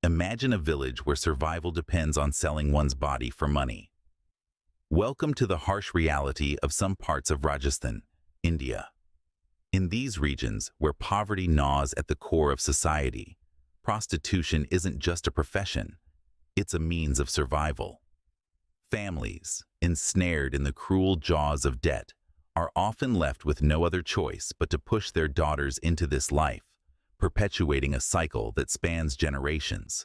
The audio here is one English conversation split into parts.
Imagine a village where survival depends on selling one's body for money. Welcome to the harsh reality of some parts of Rajasthan, India. In these regions, where poverty gnaws at the core of society, prostitution isn't just a profession, it's a means of survival. Families, ensnared in the cruel jaws of debt, are often left with no other choice but to push their daughters into this life, perpetuating a cycle that spans generations.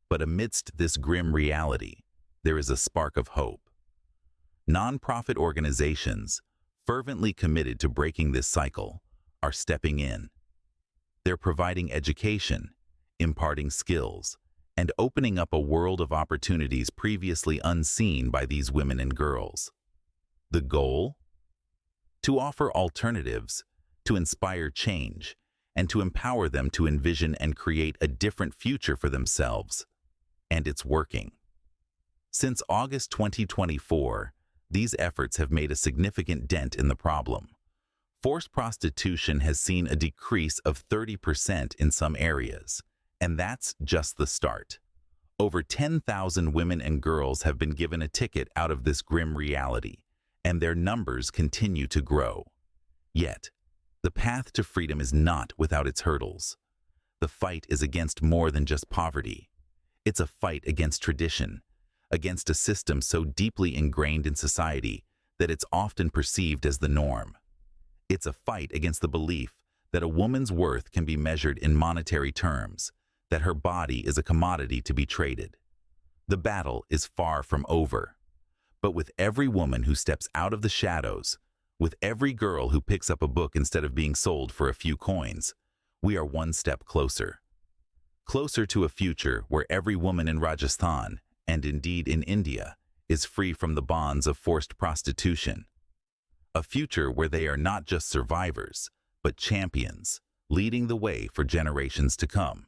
But amidst this grim reality, there is a spark of hope. Non-profit organizations, fervently committed to breaking this cycle, are stepping in. They're providing education, imparting skills, and opening up a world of opportunities previously unseen by these women and girls. The goal? To offer alternatives, to inspire change, and to empower them to envision and create a different future for themselves. And it's working. Since August 2024, these efforts have made a significant dent in the problem. Forced prostitution has seen a decrease of 30% in some areas, and that's just the start. Over 10,000 women and girls have been given a ticket out of this grim reality, and their numbers continue to grow. Yet, the path to freedom is not without its hurdles. The fight is against more than just poverty. It's a fight against tradition, against a system so deeply ingrained in society that it's often perceived as the norm. It's a fight against the belief that a woman's worth can be measured in monetary terms, that her body is a commodity to be traded. The battle is far from over. But with every woman who steps out of the shadows, with every girl who picks up a book instead of being sold for a few coins, we are one step closer. Closer to a future where every woman in Rajasthan, and indeed in India, is free from the bonds of forced prostitution. A future where they are not just survivors, but champions, leading the way for generations to come.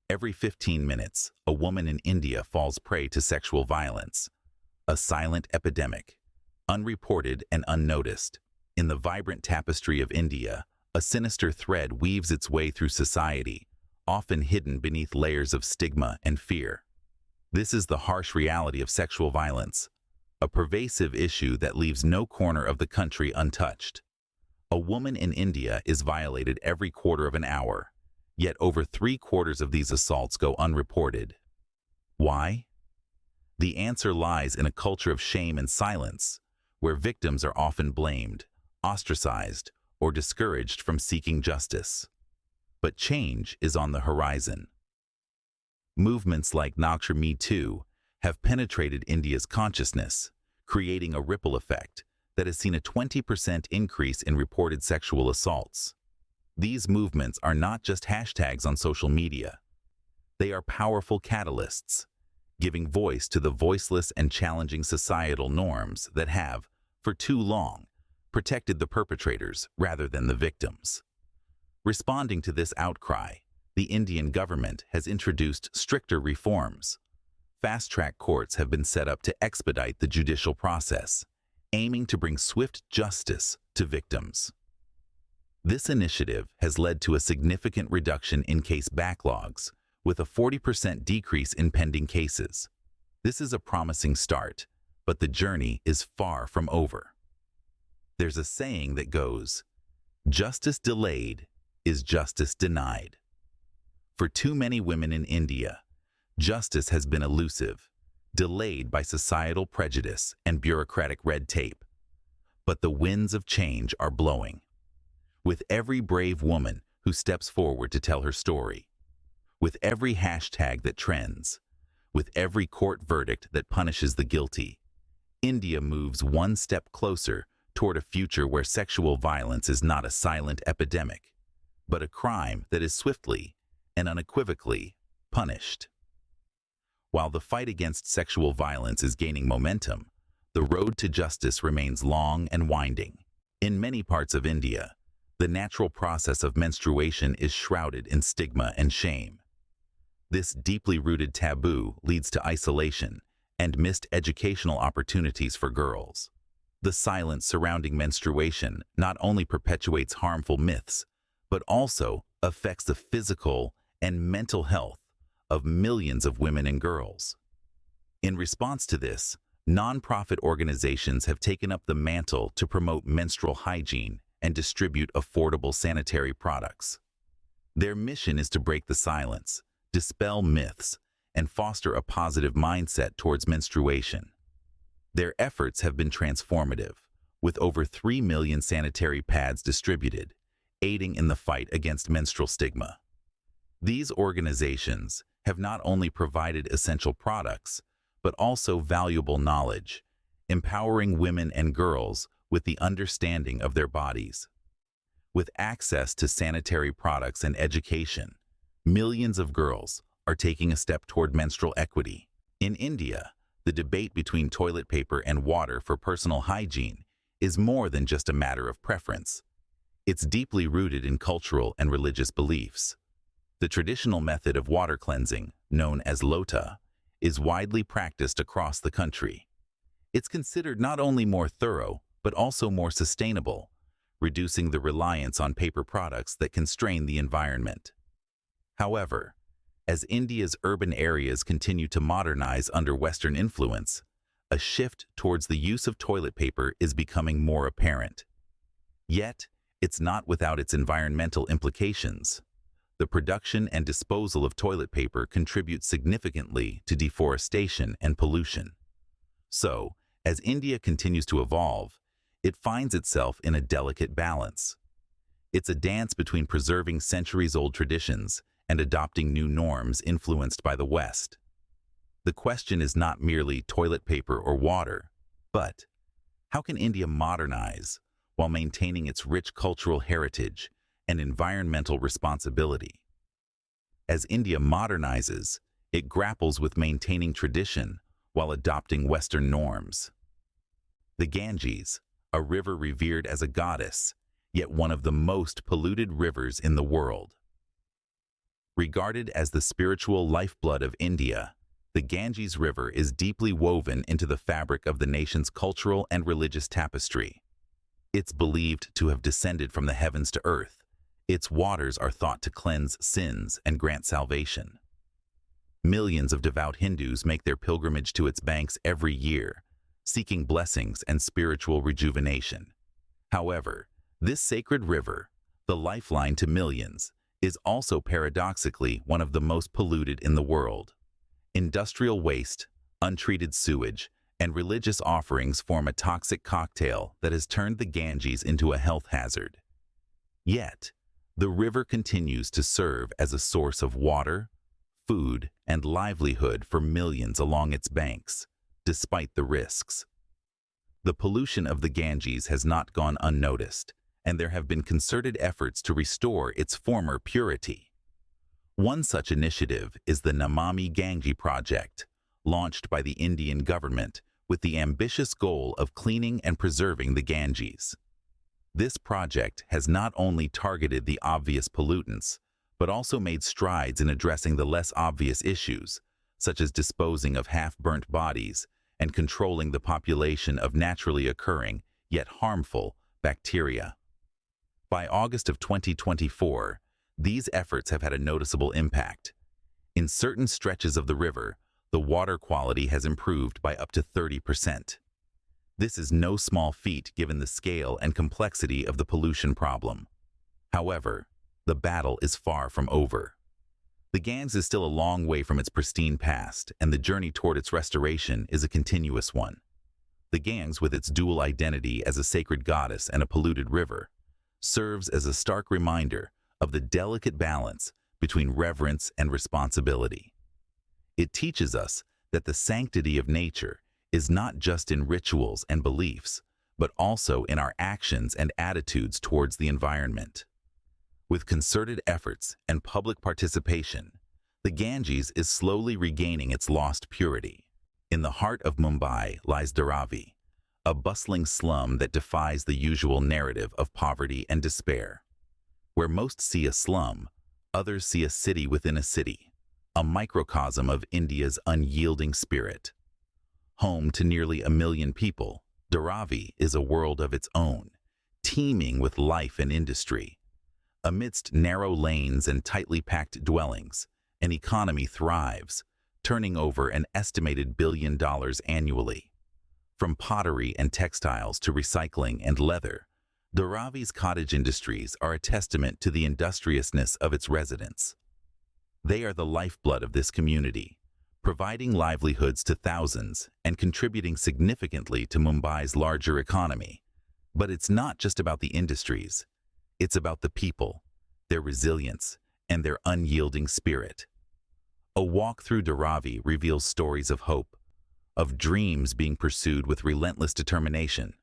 Every 15 minutes, a woman in India falls prey to sexual violence. A silent epidemic, unreported and unnoticed. In the vibrant tapestry of India, a sinister thread weaves its way through society, often hidden beneath layers of stigma and fear. This is the harsh reality of sexual violence, a pervasive issue that leaves no corner of the country untouched. A woman in India is violated every quarter of an hour, yet over 3/4 of these assaults go unreported. Why? The answer lies in a culture of shame and silence, where victims are often blamed, ostracized, or discouraged from seeking justice. But change is on the horizon. Movements like Nakshar Me Too have penetrated India's consciousness, creating a ripple effect that has seen a 20% increase in reported sexual assaults. These movements are not just hashtags on social media. They are powerful catalysts, giving voice to the voiceless and challenging societal norms that have, for too long, protected the perpetrators rather than the victims. Responding to this outcry, the Indian government has introduced stricter reforms. Fast-track courts have been set up to expedite the judicial process, aiming to bring swift justice to victims. This initiative has led to a significant reduction in case backlogs, with a 40% decrease in pending cases. This is a promising start, but the journey is far from over. There's a saying that goes, "Justice delayed is justice denied." For too many women in India, justice has been elusive, delayed by societal prejudice and bureaucratic red tape. But the winds of change are blowing. With every brave woman who steps forward to tell her story, with every hashtag that trends, with every court verdict that punishes the guilty, India moves one step closer toward a future where sexual violence is not a silent epidemic, but a crime that is swiftly and unequivocally punished. While the fight against sexual violence is gaining momentum, the road to justice remains long and winding. In many parts of India, the natural process of menstruation is shrouded in stigma and shame. This deeply rooted taboo leads to isolation and missed educational opportunities for girls. The silence surrounding menstruation not only perpetuates harmful myths, but also affects the physical and mental health of millions of women and girls. In response to this, nonprofit organizations have taken up the mantle to promote menstrual hygiene and distribute affordable sanitary products. Their mission is to break the silence, dispel myths, and foster a positive mindset towards menstruation. Their efforts have been transformative, with over 3 million sanitary pads distributed, aiding in the fight against menstrual stigma. These organizations have not only provided essential products, but also valuable knowledge, empowering women and girls with the understanding of their bodies. With access to sanitary products and education, millions of girls are taking a step toward menstrual equity. In India, the debate between toilet paper and water for personal hygiene is more than just a matter of preference. It's deeply rooted in cultural and religious beliefs. The traditional method of water cleansing, known as lota, is widely practiced across the country. It's considered not only more thorough, but also more sustainable, reducing the reliance on paper products that constrain the environment. However, as India's urban areas continue to modernize under Western influence, a shift towards the use of toilet paper is becoming more apparent. Yet, it's not without its environmental implications. The production and disposal of toilet paper contributes significantly to deforestation and pollution. So, as India continues to evolve, it finds itself in a delicate balance. It's a dance between preserving centuries-old traditions and adopting new norms influenced by the West. The question is not merely toilet paper or water, but how can India modernize while maintaining its rich cultural heritage and environmental responsibility? As India modernizes, it grapples with maintaining tradition while adopting Western norms. The Ganges, a river revered as a goddess, yet one of the most polluted rivers in the world. Regarded as the spiritual lifeblood of India, the Ganges River is deeply woven into the fabric of the nation's cultural and religious tapestry. It's believed to have descended from the heavens to earth. Its waters are thought to cleanse sins and grant salvation. Millions of devout Hindus make their pilgrimage to its banks every year, seeking blessings and spiritual rejuvenation. However, this sacred river, the lifeline to millions, is also paradoxically one of the most polluted in the world. Industrial waste, untreated sewage, and religious offerings form a toxic cocktail that has turned the Ganges into a health hazard. Yet, the river continues to serve as a source of water, food, and livelihood for millions along its banks, despite the risks. The pollution of the Ganges has not gone unnoticed, and there have been concerted efforts to restore its former purity. One such initiative is the Namami Gange project, launched by the Indian government with the ambitious goal of cleaning and preserving the Ganges. This project has not only targeted the obvious pollutants, but also made strides in addressing the less obvious issues, such as disposing of half-burnt bodies and controlling the population of naturally occurring, yet harmful, bacteria. By August of 2024, these efforts have had a noticeable impact. In certain stretches of the river, the water quality has improved by up to 30%. This is no small feat given the scale and complexity of the pollution problem. However, the battle is far from over. The Ganges is still a long way from its pristine past, and the journey toward its restoration is a continuous one. The Ganges, with its dual identity as a sacred goddess and a polluted river, serves as a stark reminder of the delicate balance between reverence and responsibility. It teaches us that the sanctity of nature is not just in rituals and beliefs, but also in our actions and attitudes towards the environment. With concerted efforts and public participation, the Ganges is slowly regaining its lost purity. In the heart of Mumbai lies Daravi, a bustling slum that defies the usual narrative of poverty and despair. Where most see a slum, others see a city within a city, a microcosm of India's unyielding spirit. Home to nearly 1 million people, Daravi is a world of its own, teeming with life and industry. Amidst narrow lanes and tightly packed dwellings, An economy thrives, turning over an estimated $1 billion annually. From pottery and textiles to recycling and leather, Daravi's cottage industries are a testament to the industriousness of its residents. They are the lifeblood of this community, providing livelihoods to thousands and contributing significantly to Mumbai's larger economy. But it's not just about the industries. It's about the people, their resilience, and their unyielding spirit. A walk through Daravi reveals stories of hope, of dreams being pursued with relentless determination.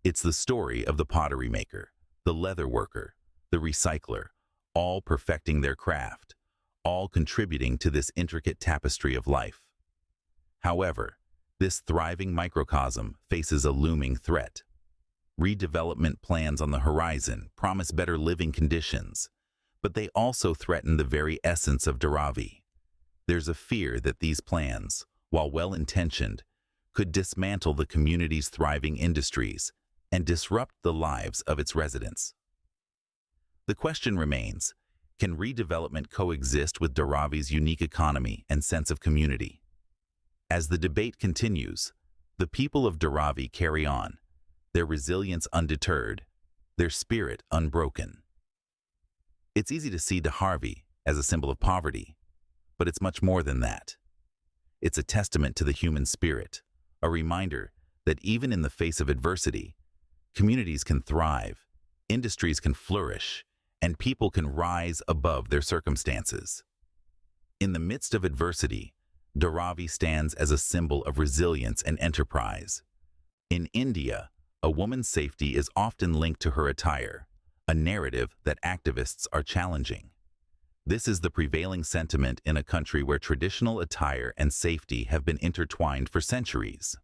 It's the story of the pottery maker, the leather worker, the recycler, all perfecting their craft, all contributing to this intricate tapestry of life. However, this thriving microcosm faces a looming threat. Redevelopment plans on the horizon promise better living conditions, but they also threaten the very essence of Daravi. There's a fear that these plans, while well-intentioned, could dismantle the community's thriving industries and disrupt the lives of its residents. The question remains, can redevelopment coexist with Daravi's unique economy and sense of community? As the debate continues, the people of Daravi carry on, their resilience undeterred, their spirit unbroken. It's easy to see Daravi as a symbol of poverty, but it's much more than that. It's a testament to the human spirit, a reminder that even in the face of adversity, communities can thrive, industries can flourish, and people can rise above their circumstances. In the midst of adversity, Daravi stands as a symbol of resilience and enterprise. In India, a woman's safety is often linked to her attire, a narrative that activists are challenging. This is the prevailing sentiment in a country where traditional attire and safety have been intertwined for centuries.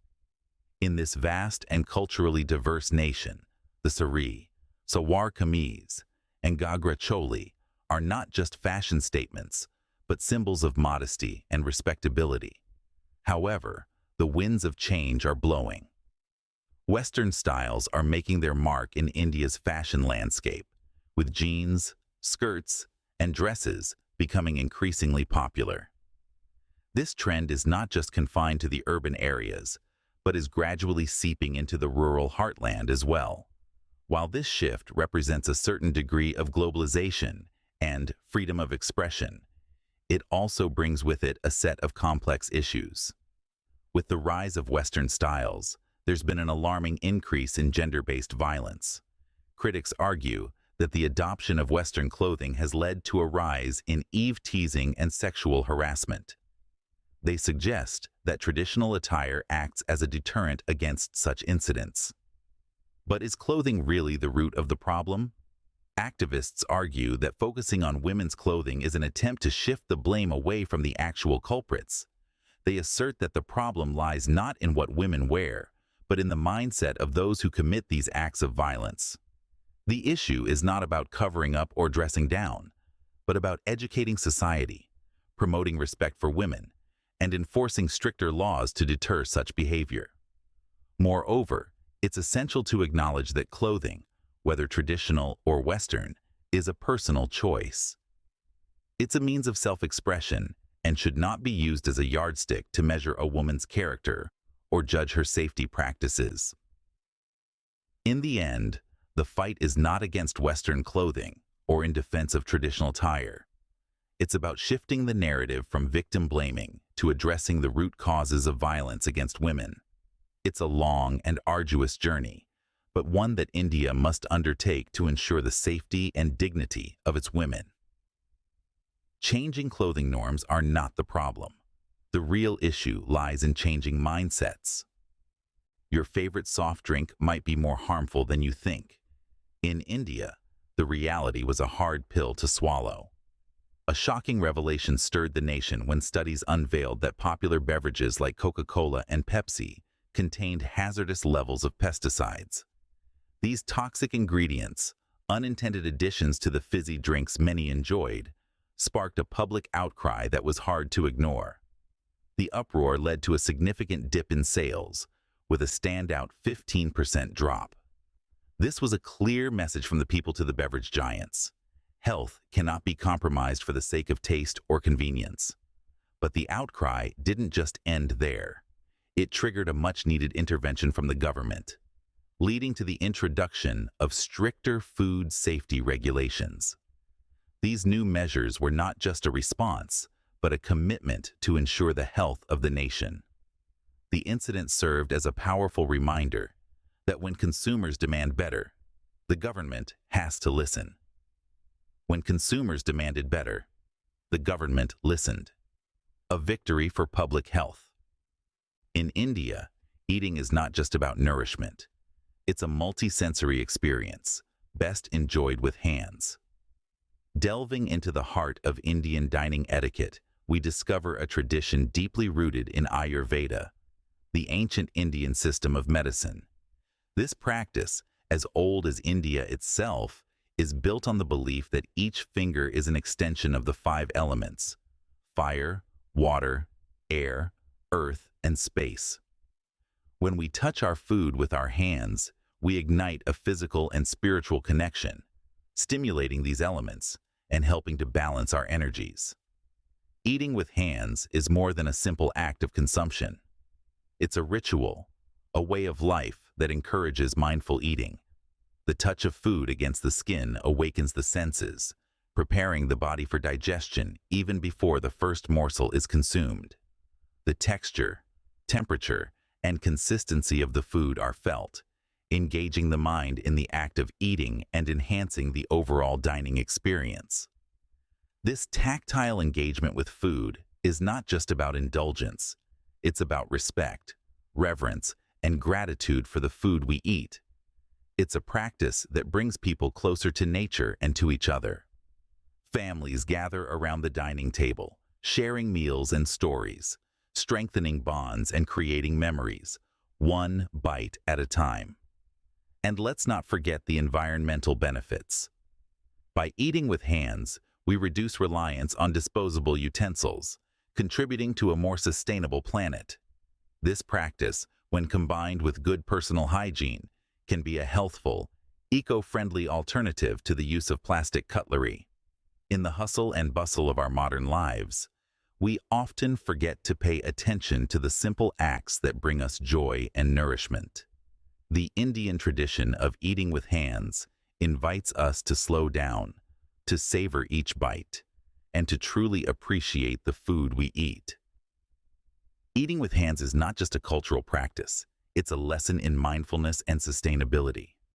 In this vast and culturally diverse nation, the sari, salwar kameez, and Gagra choli are not just fashion statements, but symbols of modesty and respectability. However, the winds of change are blowing. Western styles are making their mark in India's fashion landscape, with jeans, skirts, and dresses becoming increasingly popular. This trend is not just confined to the urban areas, but is gradually seeping into the rural heartland as well. While this shift represents a certain degree of globalization and freedom of expression, it also brings with it a set of complex issues. With the rise of Western styles, there's been an alarming increase in gender-based violence. Critics argue that the adoption of Western clothing has led to a rise in eve-teasing and sexual harassment. They suggest that traditional attire acts as a deterrent against such incidents. But is clothing really the root of the problem? Activists argue that focusing on women's clothing is an attempt to shift the blame away from the actual culprits. They assert that the problem lies not in what women wear, but in the mindset of those who commit these acts of violence. The issue is not about covering up or dressing down, but about educating society, promoting respect for women, and enforcing stricter laws to deter such behavior. Moreover, it's essential to acknowledge that clothing, whether traditional or Western, is a personal choice. It's a means of self-expression and should not be used as a yardstick to measure a woman's character or judge her safety practices. In the end, the fight is not against Western clothing or in defense of traditional attire. It's about shifting the narrative from victim blaming to addressing the root causes of violence against women. It's a long and arduous journey, but one that India must undertake to ensure the safety and dignity of its women. Changing clothing norms are not the problem. The real issue lies in changing mindsets. Your favorite soft drink might be more harmful than you think. In India, the reality was a hard pill to swallow. A shocking revelation stirred the nation when studies unveiled that popular beverages like Coca-Cola and Pepsi contained hazardous levels of pesticides. These toxic ingredients, unintended additions to the fizzy drinks many enjoyed, sparked a public outcry that was hard to ignore. The uproar led to a significant dip in sales, with a standout 15% drop. This was a clear message from the people to the beverage giants. Health cannot be compromised for the sake of taste or convenience. But the outcry didn't just end there. It triggered a much-needed intervention from the government, leading to the introduction of stricter food safety regulations. These new measures were not just a response, but a commitment to ensure the health of the nation. The incident served as a powerful reminder that when consumers demand better, the government has to listen. When consumers demanded better, the government listened. A victory for public health. In India, eating is not just about nourishment. It's a multi-sensory experience, best enjoyed with hands. Delving into the heart of Indian dining etiquette, we discover a tradition deeply rooted in Ayurveda, the ancient Indian system of medicine. This practice, as old as India itself, is built on the belief that each finger is an extension of the 5 elements: fire, water, air, earth, and space. When we touch our food with our hands, we ignite a physical and spiritual connection, stimulating these elements and helping to balance our energies. Eating with hands is more than a simple act of consumption. It's a ritual, a way of life that encourages mindful eating. The touch of food against the skin awakens the senses, preparing the body for digestion even before the first morsel is consumed. The texture, temperature, and consistency of the food are felt, engaging the mind in the act of eating and enhancing the overall dining experience. This tactile engagement with food is not just about indulgence. It's about respect, reverence, and gratitude for the food we eat. It's a practice that brings people closer to nature and to each other. Families gather around the dining table, sharing meals and stories, strengthening bonds and creating memories, one bite at a time. And let's not forget the environmental benefits. By eating with hands, we reduce reliance on disposable utensils, contributing to a more sustainable planet. This practice, when combined with good personal hygiene, can be a healthful, eco-friendly alternative to the use of plastic cutlery. In the hustle and bustle of our modern lives, we often forget to pay attention to the simple acts that bring us joy and nourishment. The Indian tradition of eating with hands invites us to slow down, to savor each bite, and to truly appreciate the food we eat. Eating with hands is not just a cultural practice, it's a lesson in mindfulness and sustainability.